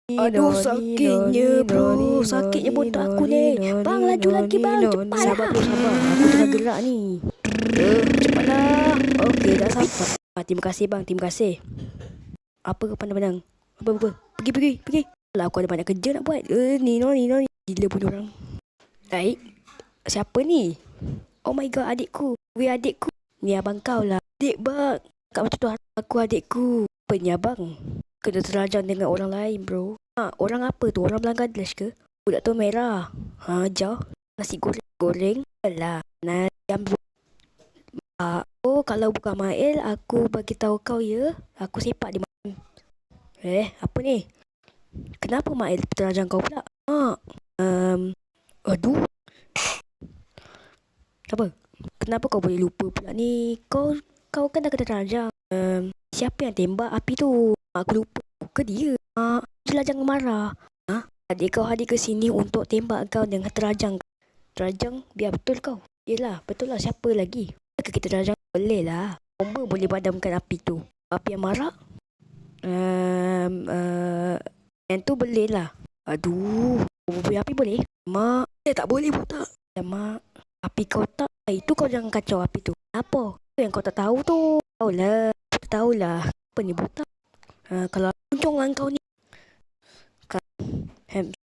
Aduh sakitnya bro. Sakitnya botak aku ni. Bang laju lagi bang. Cepatlah. Sabar bro, sabar. Aku tengah gerak ni. Cepatlah. Okey dah sampai. Terima kasih bang. Terima kasih. Apa pandang-pandang? Apa? Pergi. Lah aku ada banyak kerja nak buat. Ni. Gila pun orang. Baik. Siapa ni? Oh my god, adikku. Weh adikku. Ni abang kau lah. Adik bang. Kat macam tu aku adikku. Apa ni abang? Kena terajang dengan orang lain bro. Orang apa tu? Orang Bangladesh ke? Budak tu merah. Jauh. Nasi goreng. Alah. Ayam bro. Oh kalau bukan Mail, aku bagi tahu kau ya. Aku sepak di mana. Apa ni? Kenapa Mail terajang kau pula? Aduh. Apa? Kenapa kau boleh lupa pula ni? Kau kan dah kena terajang. Siapa yang tembak api tu? Aku lupa ke dia. Jelah jangan marah. Adik kau hadir ke sini untuk tembak kau dengan terajang. Terajang biar betul kau. Yelah, betul lah, siapa lagi? Kita terajang boleh lah. Bomba boleh padamkan api tu. Api yang marak? Yang tu boleh lah. Aduh, api boleh? Mak, tak boleh pun tak. Mak, api kau tak. Itu kau jangan kacau api tu. Apa? Yang kau tak tahu tu. Tahulah. Apa ni buta? Kalau muncung dengan kau ni.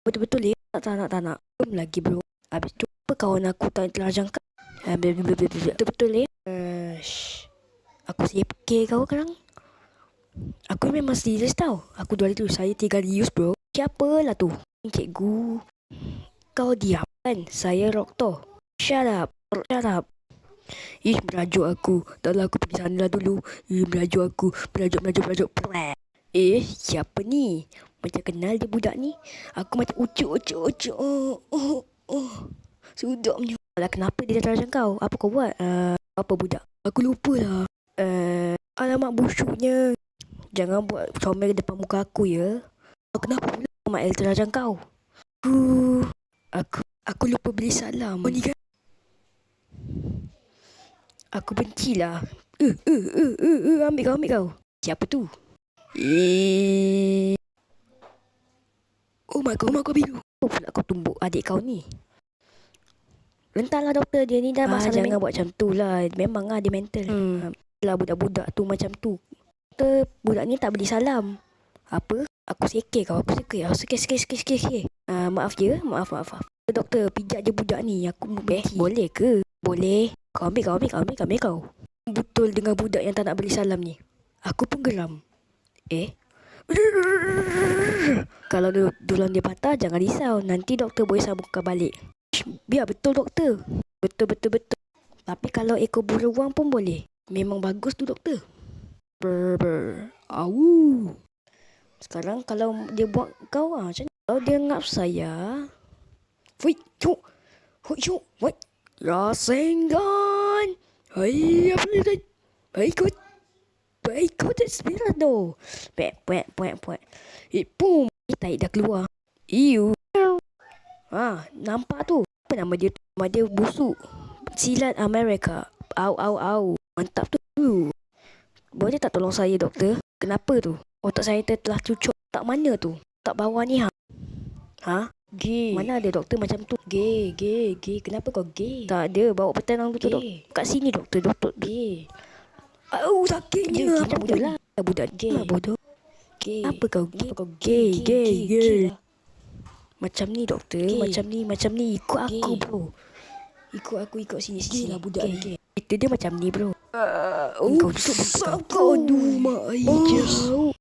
Betul-betul tak nak. Belum lagi bro. Habis tu apa kawan aku tak terajang kau? Betul-betul Aku fikir kau sekarang. Aku memang serius tau. Aku 2 saya 3 rius bro. Siapalah tu? Cikgu. Kau diam kan? Saya Rokto. Shut up. Merajuk aku. Tak lah, aku pergi sana lah dulu. Merajuk aku. Merajuk. Siapa ni? Macam kenal dia budak ni. Aku macam ucuk. Sedapnya. Alah, kenapa dia dah terajang kau? Apa kau buat? Apa budak? Aku lupa lah. Alamak busuknya. Jangan buat comel depan muka aku ya. Kenapa pula Mak El terajang kau? Aku lupa beli salam. Ni kan? Aku bencilah. Ambil kau. Siapa tu? Oh my god biru. Apa pula kau tumbuk adik kau ni? Entahlah doktor, dia ni dah masalah. Jangan buat macam tu lah. Memang lah dia mental. Lah budak-budak tu macam tu. Budak ni tak beli salam. Apa? Aku sekir kau. Sekir. Maaf je. Maaf. Doktor, pijak je budak ni. Aku boleh ke? Boleh. Kau ambil kau. Betul dengan budak yang tak nak beli salam ni. Aku pun geram. Kalau dulang dia patah, jangan risau. Nanti doktor boleh sambungkan balik. Biar betul doktor. Betul. Tapi kalau ekor beruang pun boleh. Memang bagus tu doktor. Au. Sekarang kalau dia buat kau macam ni. Kalau dia ngap saya. Wait. Rasengan. Hai, apa ni? Baikut Desperado. Puek. Pum. Tai dah keluar. Iu. Nampak tu. Apa nama dia? Nama dia busuk. Silat Amerika. Au. Mantap tu. Boleh tak tolong saya doktor? Kenapa tu? Otak saya telah cucuk. Tak mana tu? Tak bawah ni Gay. Mana ada doktor macam tu? Gay. Kenapa kau gay? Tak ada. Bawa petenang tu dok. Kat sini doktor. Gay. Sakitnya. Apa pula? Budak gay. Bodoh. Gay. Apa kau gay? Macam ni doktor. Macam ni. Ikut aku bro. Ikut sini lah budak ni. Itu dia macam ni bro. Kau duduk. Aduh mak air.